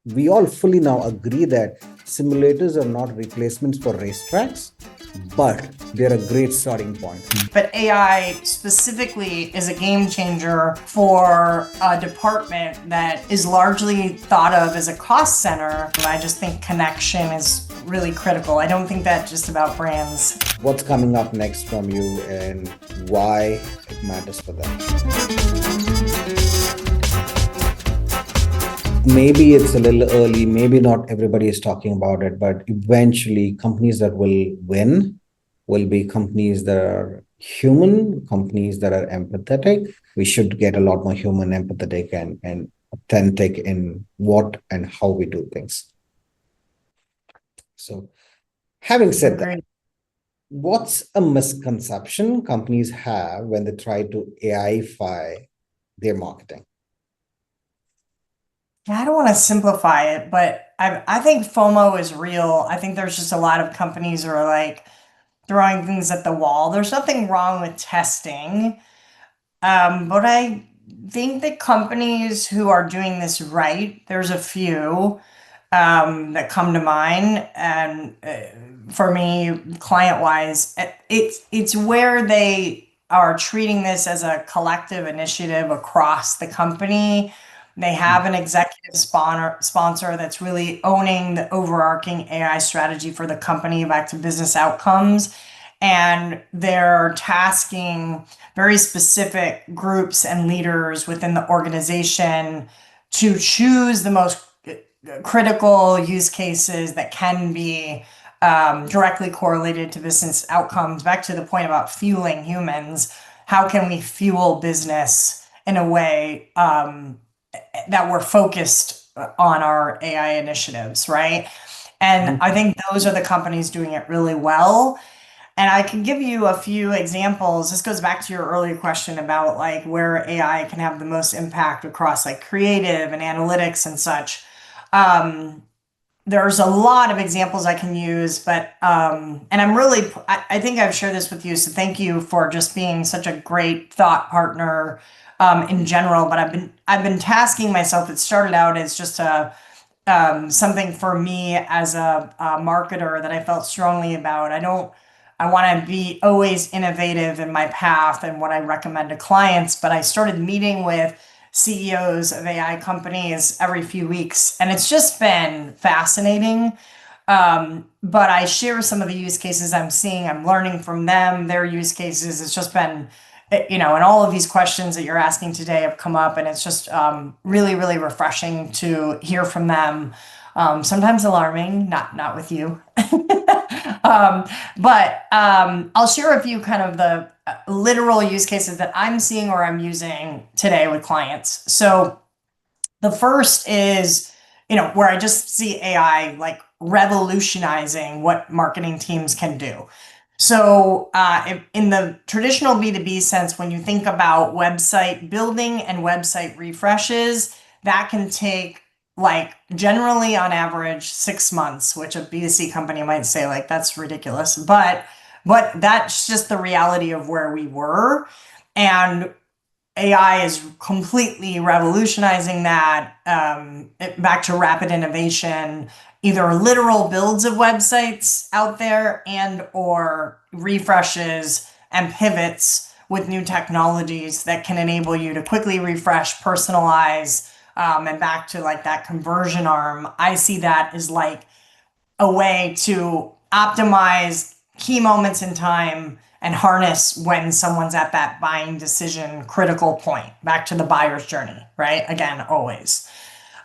we all fully now agree that simulators are not replacements for racetracks, but they're a great starting point. But AI specifically is a game changer for a department that is largely thought of as a cost center. I just think connection is really critical. I don't think that just about brands. What's coming up next from you and why it matters for them? Maybe it's a little early, maybe not everybody is talking about it, but eventually companies that will win will be companies that are human, companies that are empathetic. We should get a lot more human, empathetic, and authentic in what and how we do things. So having said that, what's a misconception companies have when they try to AI-fy their marketing? I don't want to simplify it, but I think FOMO is real. I think there's just a lot of companies who are like throwing things at the wall. There's nothing wrong with testing, but I think that companies who are doing this right, there's a few that come to mind, and for me, client-wise, it's where they are treating this as a collective initiative across the company. They have an executive sponsor that's really owning the overarching AI strategy for the company back to business outcomes. And they're tasking very specific groups and leaders within the organization to choose the most critical use cases that can be directly correlated to business outcomes. Back to the point about fueling humans, how can we fuel business in a way that we're focused on our AI initiatives, right? And I think those are the companies doing it really well. And I can give you a few examples. This goes back to your earlier question about like where AI can have the most impact across like creative and analytics and such. There's a lot of examples I can use, but and I think I've shared this with you, so thank you for just being such a great thought partner in general. But I've been tasking myself. It started out as just something for me as a marketer that I felt strongly about. I want to be always innovative in my path and what I recommend to clients, but I started meeting with CEOs of AI companies every few weeks, and it's just been fascinating. But I share some of the use cases I'm seeing. I'm learning from them, their use cases. It's just been, and all of these questions that you're asking today have come up, and it's just really, really refreshing to hear from them. Sometimes alarming, not with you. But I'll share a few kind of the literal use cases that I'm seeing or I'm using today with clients. So the first is, where I just see AI like revolutionizing what marketing teams can do. So in the traditional B2B sense, when you think about website building and website refreshes, that can take like generally on average 6 months, which a B2C company might say like, that's ridiculous. But that's just the reality of where we were. And AI is completely revolutionizing that, back to rapid innovation, either literal builds of websites out there and or refreshes and pivots with new technologies that can enable you to quickly refresh, personalize, and back to like that conversion arm. I see that as like a way to optimize key moments in time and harness when someone's at that buying decision critical point, back to the buyer's journey, right? Again, always.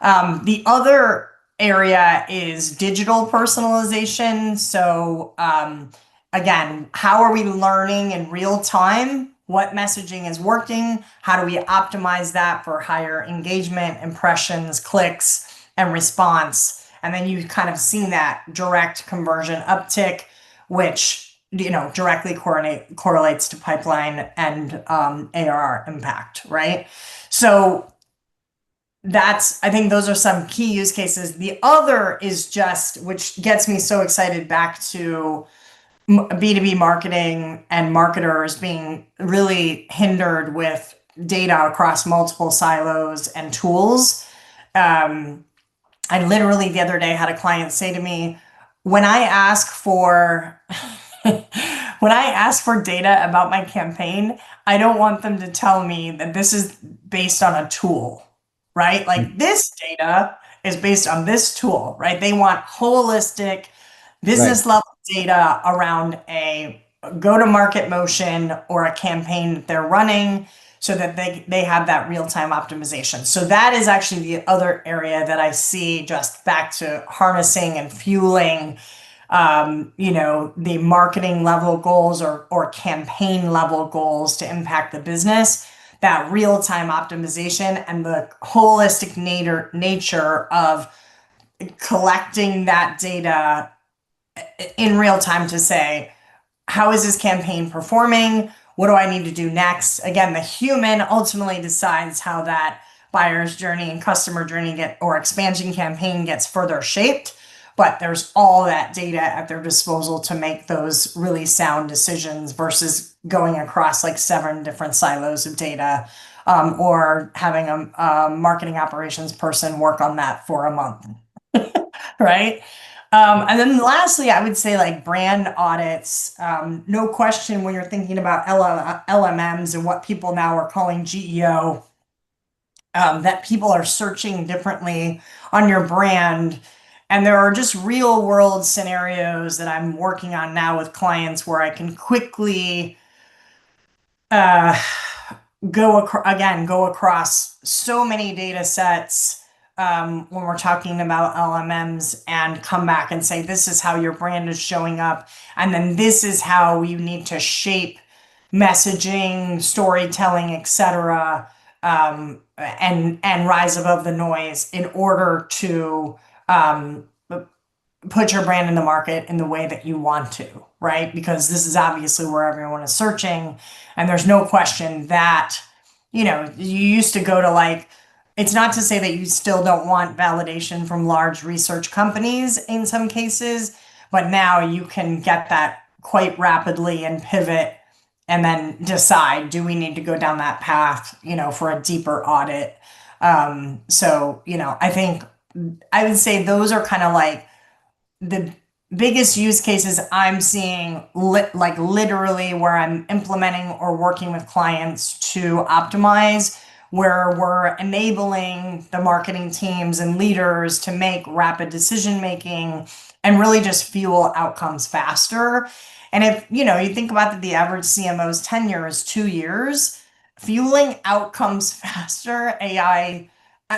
The other area is digital personalization. So again, how are we learning in real time what messaging is working? How do we optimize that for higher engagement, impressions, clicks, and response? And then you kind of seen that direct conversion uptick, which directly correlates to pipeline and ARR impact, right? So I think those are some key use cases. The other is just, which gets me so excited, back to B2B marketing and marketers being really hindered with data across multiple silos and tools. I literally the other day had a client say to me, when I ask for when I ask for data about my campaign, I don't want them to tell me that this is based on a tool, right? Like this data is based on this tool, right? They want holistic Right. business level data around a go-to-market motion or a campaign that they're running so that they have that real-time optimization. So that is actually the other area that I see, just back to harnessing and fueling the marketing level goals or campaign level goals to impact the business, that real-time optimization and the holistic nature of collecting that data in real time to say, how is this campaign performing? What do I need to do next? Again, the human ultimately decides how that buyer's journey and customer journey or expansion campaign gets further shaped. But there's all that data at their disposal to make those really sound decisions versus going across like 7 different silos of data, or having a marketing operations person work on that for a month, right? And then lastly, I would say like brand audits. No question, when you're thinking about LMMs and what people now are calling GEO, that people are searching differently on your brand. And there are just real world scenarios that I'm working on now with clients where I can quickly go across so many data sets, when we're talking about LMMs, and come back and say, this is how your brand is showing up. And then this is how you need to shape messaging, storytelling, etc., and rise above the noise in order to put your brand in the market in the way that you want to, right? Because this is obviously where everyone is searching. And there's no question that, you used to go to like, it's not to say that you still don't want validation from large research companies in some cases, but now you can get that quite rapidly and pivot and then decide, do we need to go down that path, for a deeper audit? I think I would say those are kind of like the biggest use cases I'm seeing, like literally where I'm implementing or working with clients to optimize, where we're enabling the marketing teams and leaders to make rapid decision making and really just fuel outcomes faster. And if you think about that, the average CMO's tenure is 2 years. Fueling outcomes faster, I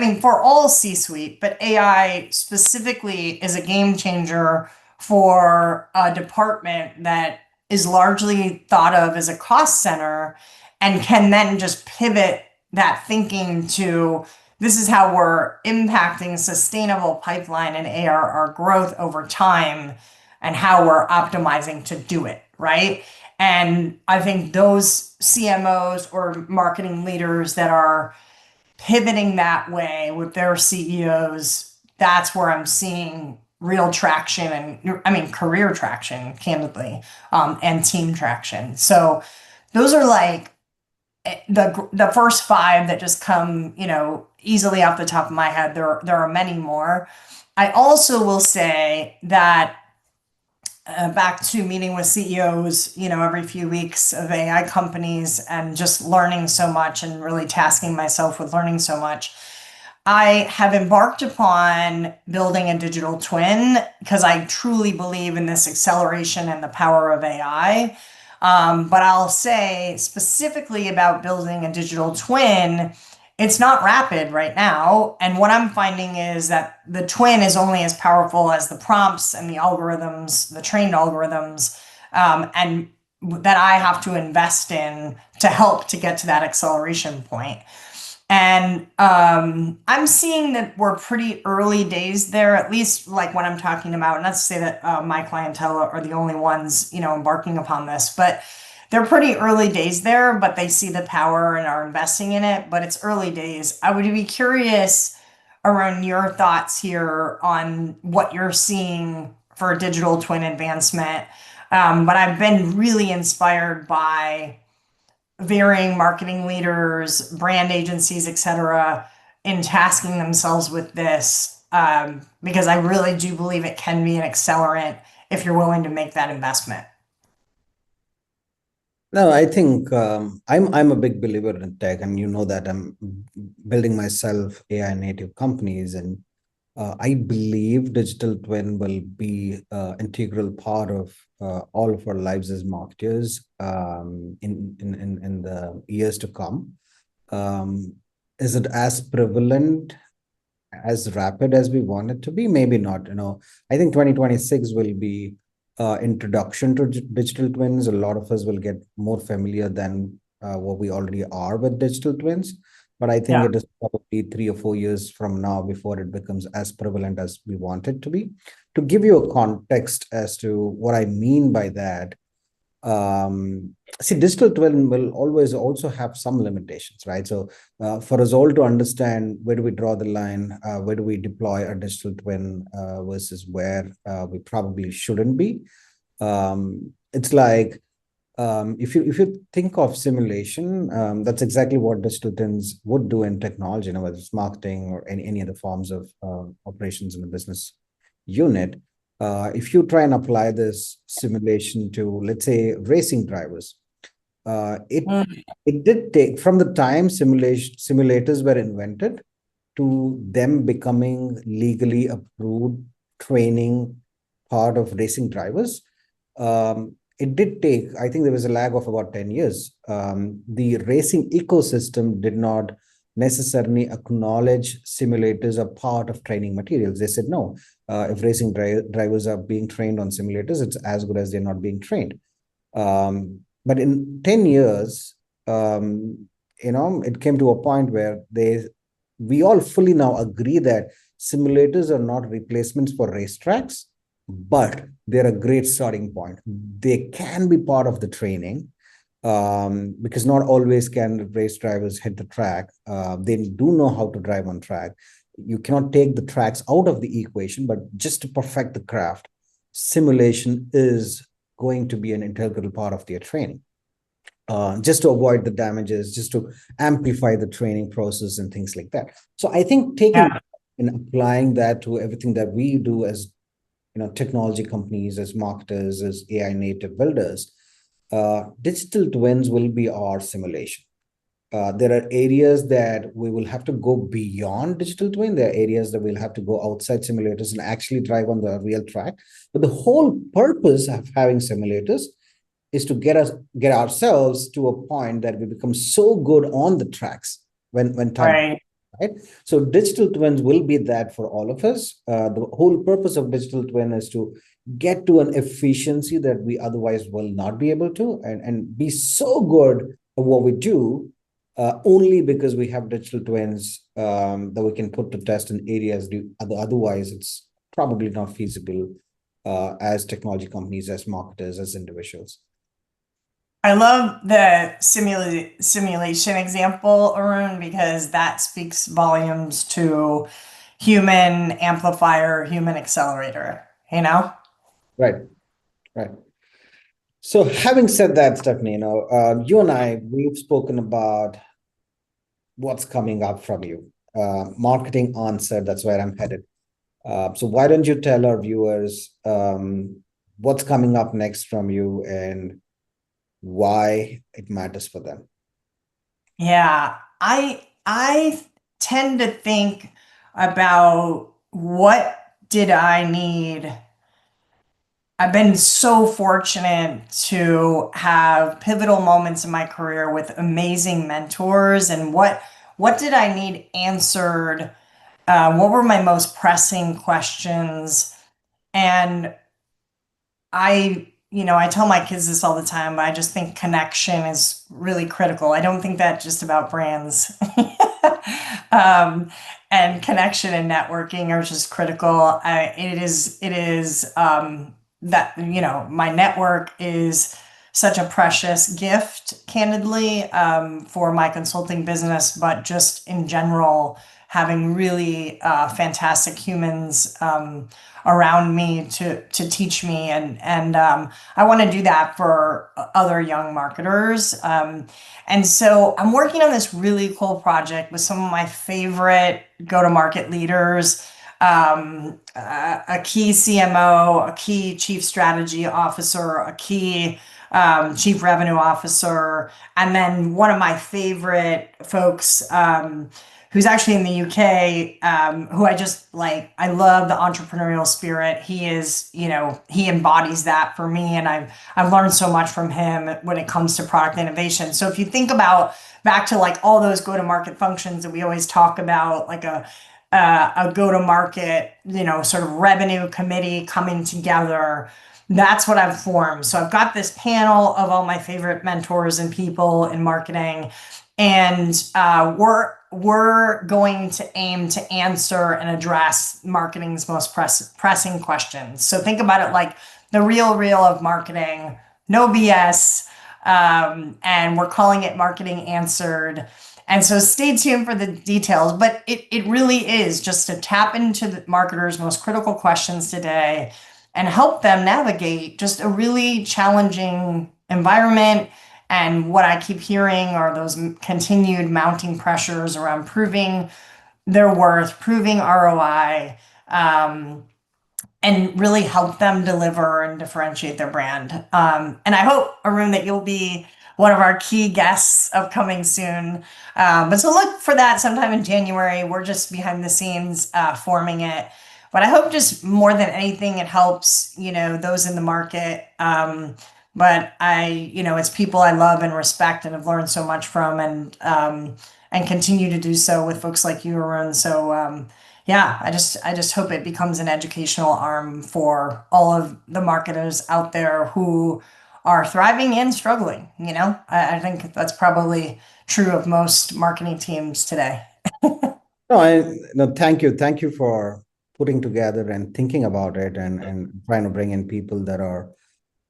mean, for all C-suite, but AI specifically is a game changer for a department that is largely thought of as a cost center, and can then just pivot that thinking to, this is how we're impacting sustainable pipeline and ARR growth over time, and how we're optimizing to do it, right? And I think those CMOs or marketing leaders that are pivoting that way with their CEOs, that's where I'm seeing real traction, and I mean career traction, candidly, and team traction. So those are like the first 5 that just come, easily off the top of my head. There are many more. I also will say that, back to meeting with CEOs, every few weeks of AI companies, and just learning so much and really tasking myself with learning so much. I have embarked upon building a digital twin because I truly believe in this acceleration and the power of AI. But I'll say specifically about building a digital twin, it's not rapid right now. And what I'm finding is that the twin is only as powerful as the prompts and the algorithms, the trained algorithms, and that I have to invest in to help to get to that acceleration point. And I'm seeing that we're pretty early days there, at least like when I'm talking about, not to say that my clientele are the only ones, embarking upon this, but they're pretty early days there, but they see the power and are investing in it, but it's early days. I would be curious around your thoughts here on what you're seeing for digital twin advancement. But I've been really inspired by varying marketing leaders, brand agencies, etc., in tasking themselves with this, because I really do believe it can be an accelerant if you're willing to make that investment. No, I think I'm a big believer in tech, and you know that I'm building myself AI native companies, and I believe digital twin will be integral part of all of our lives as marketers in the years to come. Is it as prevalent, as rapid as we want it to be? Maybe not. I think 2026 will be introduction to digital twins. A lot of us will get more familiar than what we already are with digital twins. But I think it is probably 3 or 4 years from now before it becomes as prevalent as we want it to be. To give you a context as to what I mean by that, see, digital twin will always also have some limitations, right? So for us all to understand, where do we draw the line, where do we deploy a digital twin versus where we probably shouldn't be. It's like, if you think of simulation, that's exactly what digital twins would do in technology, whether it's marketing or any other forms of operations in a business unit. If you try and apply this simulation to, let's say, racing drivers, it did take, from the time simulators were invented to them becoming legally approved training part of racing drivers, it did take, I think there was a lag of about 10 years. The racing ecosystem did not necessarily acknowledge simulators are part of training materials. They said, no, if racing drivers are being trained on simulators, it's as good as they're not being trained. But in 10 years, it came to a point where we all fully now agree that simulators are not replacements for racetracks, but they're a great starting point. They can be part of the training, because not always can race drivers hit the track. They do know how to drive on track. You cannot take the tracks out of the equation, but just to perfect the craft, simulation is going to be an integral part of their training, just to avoid the damages, just to amplify the training process and things like that. So I think taking and applying that to everything that we do as technology companies, as marketers, as AI native builders, digital twins will be our simulation. There are areas that we will have to go beyond digital twin. There are areas that we'll have to go outside simulators and actually drive on the real track. But the whole purpose of having simulators is to get ourselves to a point that we become so good on the tracks when time. Right. So digital twins will be that for all of us. The whole purpose of digital twin is to get to an efficiency that we otherwise will not be able to, and be so good at what we do only because we have digital twins that we can put to test in areas otherwise it's probably not feasible as technology companies, as marketers, as individuals. I love the simulation example, Arun, because that speaks volumes to human amplifier, human accelerator, Right. So having said that, Stephanie, you and I, we've spoken about what's coming up from you. Marketing answer, that's where I'm headed. So why don't you tell our viewers what's coming up next from you and why it matters for them? Yeah, I tend to think about what did I need. I've been so fortunate to have pivotal moments in my career with amazing mentors, and what did I need answered? What were my most pressing questions? And I tell my kids this all the time, but I just think connection is really critical. I don't think that just about brands. And connection and networking are just critical. It is that, my network is such a precious gift, candidly, for my consulting business, but just in general, having really fantastic humans around me to teach me, and I want to do that for other young marketers. And so I'm working on this really cool project with some of my favorite go-to-market leaders a key CMO, a key chief strategy officer, a key chief revenue officer, and then one of my favorite folks who's actually in the UK, who I just like. I love the entrepreneurial spirit. He is, he embodies that for me, and I've learned so much from him when it comes to product innovation. So if you think about back to like all those go-to-market functions that we always talk about, like a go-to-market, sort of revenue committee coming together. That's what I've formed. So I've got this panel of all my favorite mentors and people in marketing, and we're going to aim to answer and address marketing's most pressing questions. So think about it like the real of marketing, no BS, and we're calling it Marketing Answered. And so stay tuned for the details, but it really is just to tap into the marketers' most critical questions today and help them navigate just a really challenging environment. And what I keep hearing are those continued mounting pressures around proving their worth, proving ROI, and really help them deliver and differentiate their brand. And I hope, Arun, that you'll be one of our key guests upcoming soon. But so look for that sometime in January. We're just behind the scenes forming it. But I hope just more than anything, it helps, those in the market. But it's people I love and respect and have learned so much from, and continue to do so with folks like you, Arun. So yeah, I just hope it becomes an educational arm for all of the marketers out there who are thriving and struggling. I think that's probably true of most marketing teams today. No, thank you for putting together and thinking about it, and trying to bring in people that are,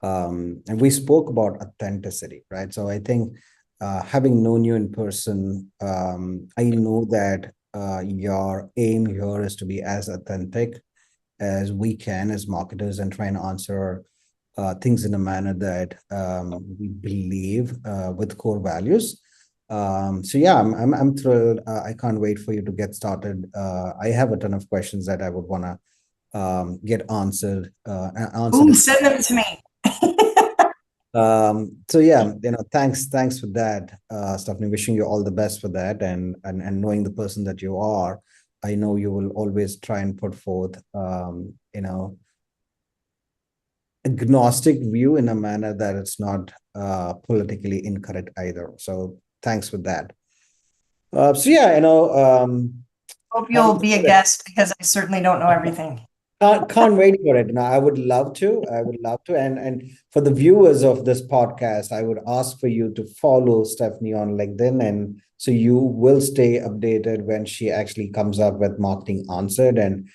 and we spoke about authenticity, right? So I think having known you in person, I know that your aim here is to be as authentic as we can as marketers, and trying to answer things in a manner that we believe with core values. So yeah, I'm thrilled. I can't wait for you to get started. I have a ton of questions that I would want to get answered. Ooh, send them to me. So yeah, thanks for that, Stephanie. Wishing you all the best for that, and knowing the person that you are, I know you will always try and put forth, agnostic view in a manner that it's not politically incorrect either. So thanks for that. So yeah, hope you'll be a guest, because I certainly don't know everything. Can't wait for it. I would love to. And for the viewers of this podcast, I would ask for you to follow Stephanie on LinkedIn, and so you will stay updated when she actually comes up with Marketing Answered. And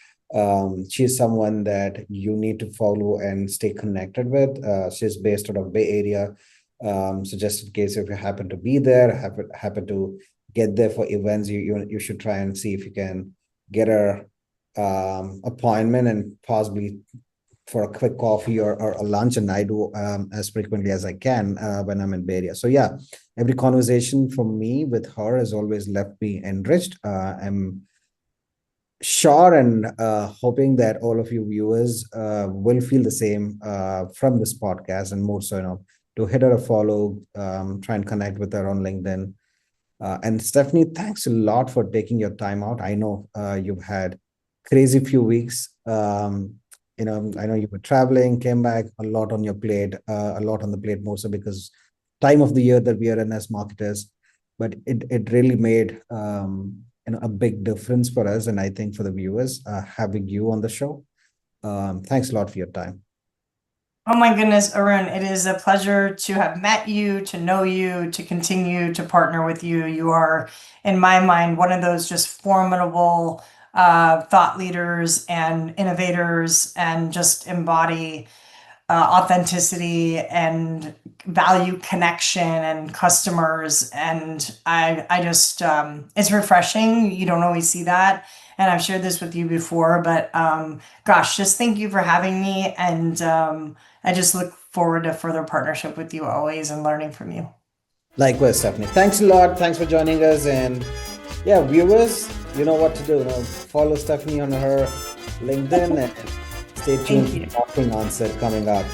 she's someone that you need to follow and stay connected with. She's based out of Bay Area. So just in case if you happen to be there, happen to get there for events, you should try and see if you can get her appointment, and possibly for a quick coffee or a lunch. And I do as frequently as I can when I'm in Bay Area. So yeah, every conversation from me with her has always left me enriched. I'm sure and hoping that all of you viewers will feel the same from this podcast, and more so, to hit her a follow, try and connect with her on LinkedIn. And Stephanie, thanks a lot for taking your time out. I know you've had crazy few weeks. I know you were traveling, came back, a lot on your plate, a lot on the plate, more so because time of the year that we are in as marketers. But it really made a big difference for us, and I think for the viewers, having you on the show. Thanks a lot for your time. Oh my goodness, Arun, it is a pleasure to have met you, to know you, to continue to partner with you. You are, in my mind, one of those just formidable thought leaders and innovators, and just embody authenticity and value connection and customers. And I just, it's refreshing. You don't always see that. And I've shared this with you before, but gosh, just thank you for having me. And I just look forward to further partnership with you always, and learning from you. Likewise, Stephanie. Thanks a lot. Thanks for joining us. And yeah, viewers, you know what to do. Follow Stephanie on her LinkedIn and stay tuned for Marketing Answered coming up.